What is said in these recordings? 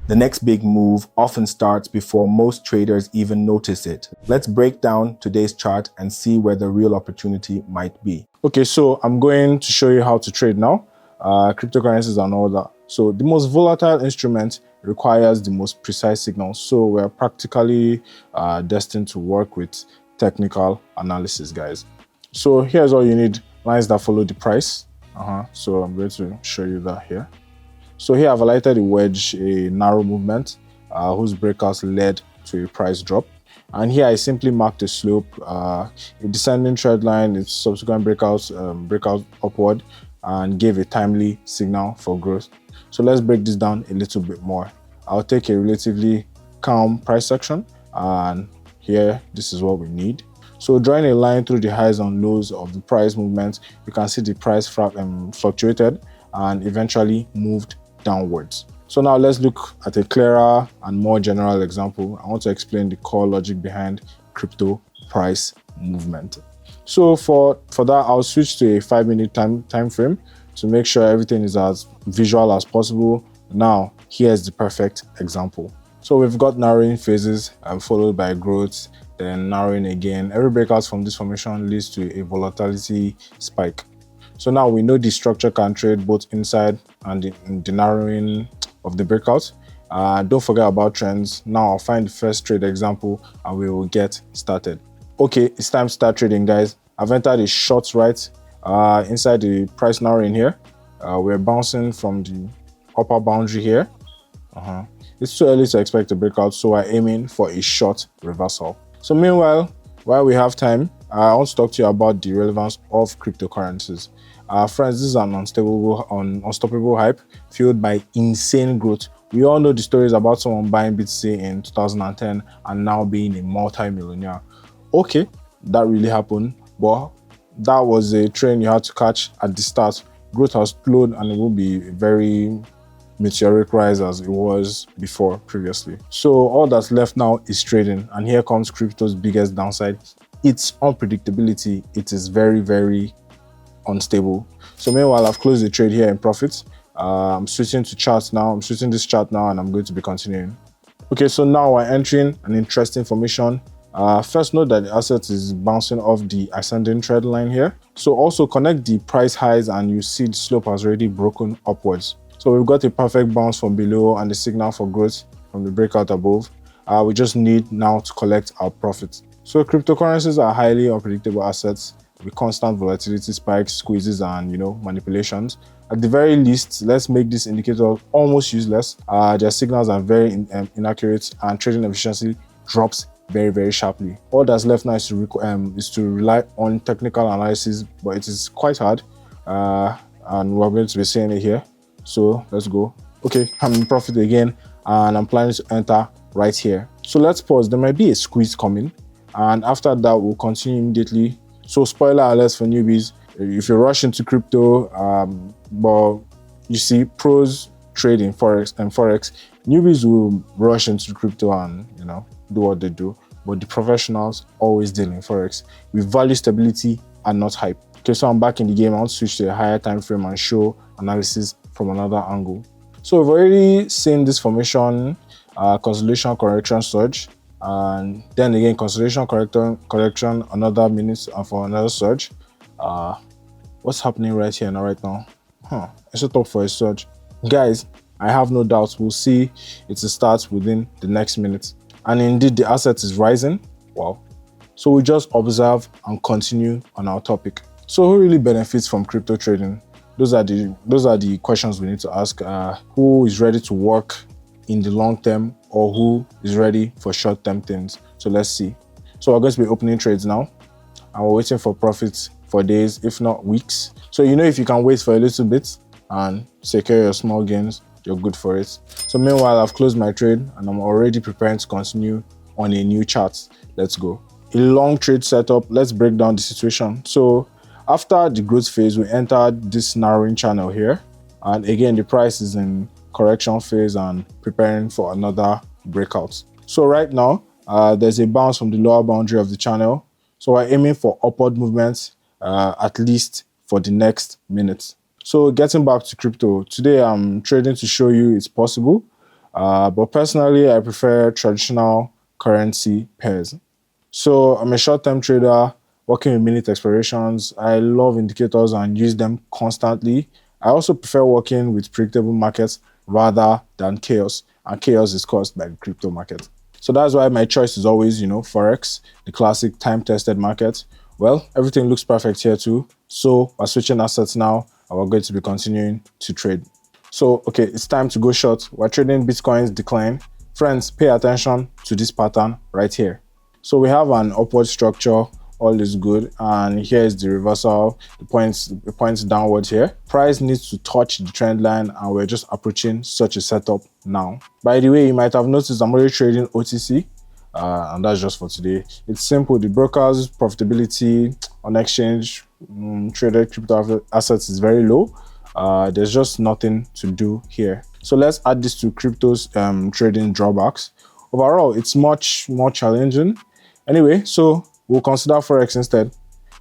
The next big move often starts before most traders even notice it. Let's break down today's chart and see where the real opportunity might be. Okay, so I'm going to show you how to trade now, cryptocurrencies and all that. So the most volatile instrument requires the most precise signals. So we're practically destined to work with technical analysis, guys. So here's all you need: lines that follow the price. So I'm going to show you that here. So here I've highlighted a wedge, a narrow movement whose breakouts led to a price drop. And here I simply marked a slope, a descending trend line, its subsequent breakout upward, and gave a timely signal for growth. So let's break this down a little bit more. I'll take a relatively calm price section, and here this is what we need. So drawing a line through the highs and lows of the price movement, you can see the price fluctuated and eventually moved downwards. So now let's look at a clearer and more general example. I want to explain the core logic behind crypto price movement. So for that, I'll switch to a 5-minute time frame to make sure everything is as visual as possible. Now, here's the perfect example. So we've got narrowing phases followed by growth, then narrowing again. Every breakout from this formation leads to a volatility spike. So now we know the structure can trade both inside and in the narrowing of the breakout. Don't forget about trends. Now I'll find the first trade example and we will get started. Okay, it's time to start trading, guys. I've entered a short right inside the price narrowing here. We're bouncing from the upper boundary here. It's too early to expect a breakout, so we're aiming for a short reversal. So meanwhile, while we have time, I want to talk to you about the relevance of cryptocurrencies. Friends, this is an unstoppable hype fueled by insane growth. We all know the stories about someone buying BTC in 2010 and now being a multi-millionaire. Okay, that really happened, but that was a train you had to catch at the start. Growth has slowed and it will be a very meteoric rise as it was before previously. So all that's left now is trading, and here comes crypto's biggest downside: its unpredictability. It is very, very unstable. So meanwhile, I've closed the trade here in profits. I'm switching to charts now. I'm switching this chart now, and I'm going to be continuing. Okay, so now we're entering an interesting formation. First, note that the asset is bouncing off the ascending trend line here. So also connect the price highs and you see the slope has already broken upwards. So we've got a perfect bounce from below and the signal for growth from the breakout above. We just need now to collect our profits. So cryptocurrencies are highly unpredictable assets with constant volatility spikes, squeezes, and manipulations. At the very least, let's make this indicator almost useless. Their signals are very inaccurate and trading efficiency drops very, very sharply. All that's left now is to rely on technical analysis, but it is quite hard, and we're going to be seeing it here. So let's go. Okay, I'm in profit again, and I'm planning to enter right here. So let's pause. There might be a squeeze coming, and after that, we'll continue immediately. So spoiler alert for newbies: if you rush into crypto, but you see pros trade in Forex, newbies will rush into crypto and do what they do, but the professionals always deal in Forex. We value stability and not hype. Okay, so I'm back in the game. I want to switch to a higher time frame and show analysis from another angle. So we've already seen this formation, consolidation, correction, surge, and then again consolidation, correction, another minute for another surge. What's happening right here and right now? I set up for a surge, guys. I have no doubts we'll see it starts within the next minute. And indeed, the asset is rising. Wow. So we just observe and continue on our topic. So who really benefits from crypto trading? Those are the questions we need to ask. Who is ready to work in the long term, or who is ready for short-term things? So let's see. So we're going to be opening trades now, and we're waiting for profits for days, if not weeks. So if you can wait for a little bit and secure your small gains, you're good for it. So meanwhile, I've closed my trade and I'm already preparing to continue on a new chart. Let's go. A long trade setup. Let's break down the situation. So after the growth phase, we entered this narrowing channel here, and again the price is in correction phase and preparing for another breakout. So right now there's a bounce from the lower boundary of the channel, so we're aiming for upward movements at least for the next minute. So getting back to crypto, today I'm trading to show you it's possible. But personally, I prefer traditional currency pairs. So I'm a short-term trader working with minute expirations. I love indicators and use them constantly. I also prefer working with predictable markets rather than chaos. And chaos is caused by the crypto market. So that's why my choice is always, Forex, the classic time-tested market. Well, everything looks perfect here too. So we're switching assets now and we're going to be continuing to trade. So, okay, it's time to go short. We're trading Bitcoin's decline. Friends, pay attention to this pattern right here. So we have an upward structure, all is good, and here is the reversal, the points downwards here. Price needs to touch the trend line, and we're just approaching such a setup now. By the way, you might have noticed I'm already trading OTC, and that's just for today. It's simple. The broker's profitability on exchange traded crypto assets is very low. There's just nothing to do here. So let's add this to crypto's trading drawbacks. Overall, it's much more challenging. Anyway, so we'll consider Forex instead.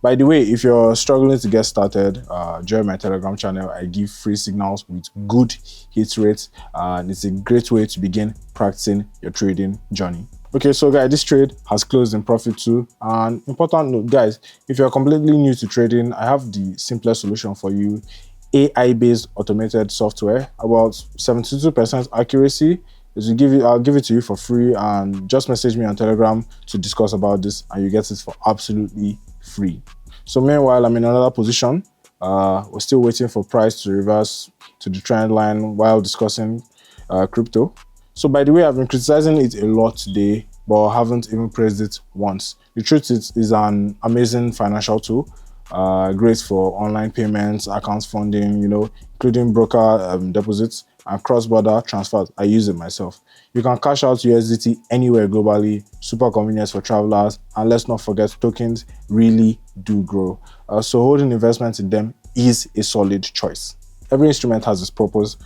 By the way, if you're struggling to get started, join my Telegram channel. I give free signals with good hit rates, and it's a great way to begin practicing your trading journey. Okay, so guys, this trade has closed in profit too. And important note, guys, if you're completely new to trading, I have the simplest solution for you. AI-based automated software, about 72% accuracy. I'll give it to you for free, and just message me on Telegram to discuss about this, and you get it for absolutely free. So meanwhile, I'm in another position. We're still waiting for price to reverse to the trend line while discussing crypto. So by the way, I've been criticizing it a lot today, but I haven't even praised it once. The truth is an amazing financial tool. Great for online payments, accounts funding, including broker deposits and cross-border transfers. I use it myself. You can cash out USDT anywhere globally, super convenient for travelers, and let's not forget tokens really do grow. So holding investments in them is a solid choice. Every instrument has its purpose,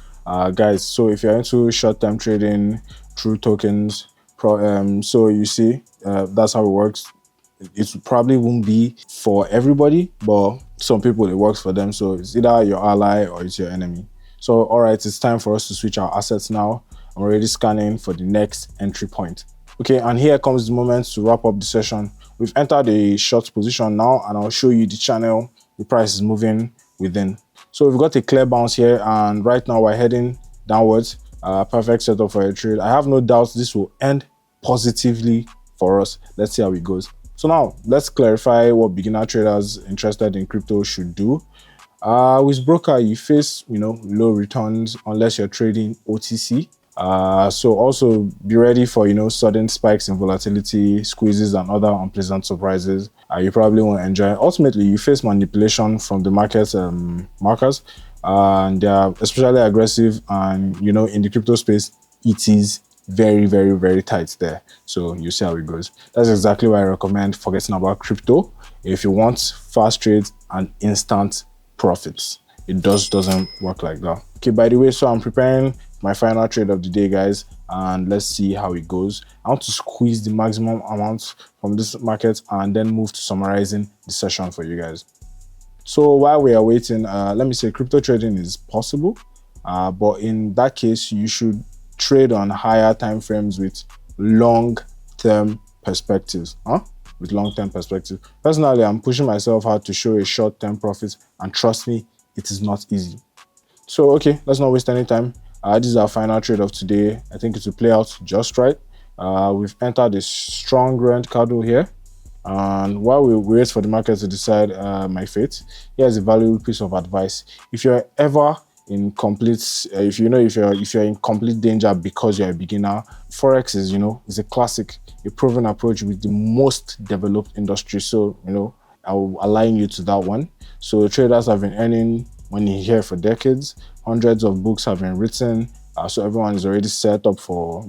guys. So if you're into short-term trading through tokens, so you see, that's how it works. It probably won't be for everybody, but some people it works for them. So it's either your ally or it's your enemy. So all right, it's time for us to switch our assets now. I'm already scanning for the next entry point. Okay, and here comes the moment to wrap up the session. We've entered a short position now, and I'll show you the channel the price is moving within. So we've got a clear bounce here, and right now we're heading downwards. Perfect setup for a trade. I have no doubts this will end positively for us. Let's see how it goes. So now let's clarify what beginner traders interested in crypto should do. With broker, you face low returns unless you're trading OTC. So also be ready for sudden spikes in volatility, squeezes, and other unpleasant surprises. You probably won't enjoy. Ultimately, you face manipulation from the market's markers, and they are especially aggressive. And in the crypto space, it is very, very, very tight there. So you see how it goes. That's exactly why I recommend forgetting about crypto if you want fast trades and instant profits. It doesn't work like that. Okay, by the way, so I'm preparing my final trade of the day, guys, and let's see how it goes. I want to squeeze the maximum amount from this market and then move to summarizing the session for you guys. So while we are waiting, let me say crypto trading is possible, but in that case, you should trade on higher time frames with long-term perspectives. With long-term perspective. Personally, I'm pushing myself hard to show a short-term profit, and trust me, it is not easy. So okay, let's not waste any time. This is our final trade of today. I think it will play out just right. We've entered a strong rent candle here, and while we wait for the market to decide my fate, here's a valuable piece of advice. If you're ever in complete if you're in complete danger because you're a beginner, Forex is a classic, a proven approach with the most developed industry. So I'll align you to that one. So traders have been earning money here for decades. Hundreds of books have been written, so everyone is already set up for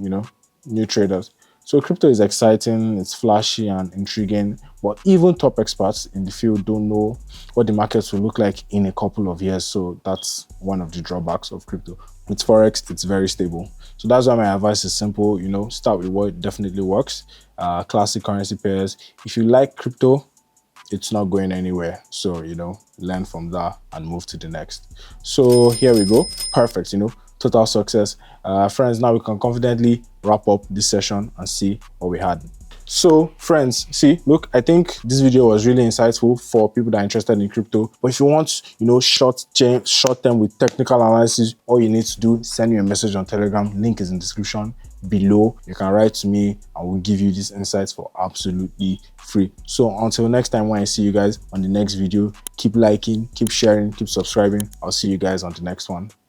new traders. So crypto is exciting, it's flashy and intriguing, but even top experts in the field don't know what the markets will look like in a couple of years. So that's one of the drawbacks of crypto. With Forex, it's very stable. So that's why my advice is simple, start with what definitely works. Classic currency pairs. If you like crypto, it's not going anywhere. So, learn from that and move to the next. So here we go. Perfect. total success. Friends, now we can confidently wrap up this session and see what we had. So friends, see, look, I think this video was really insightful for people that are interested in crypto. But if you want, short term with technical analysis, all you need to do, send me a message on Telegram. Link is in the description below. You can write to me. I will give you these insights for absolutely free. So until next time, when I see you guys on the next video, keep liking, keep sharing, keep subscribing. I'll see you guys on the next one.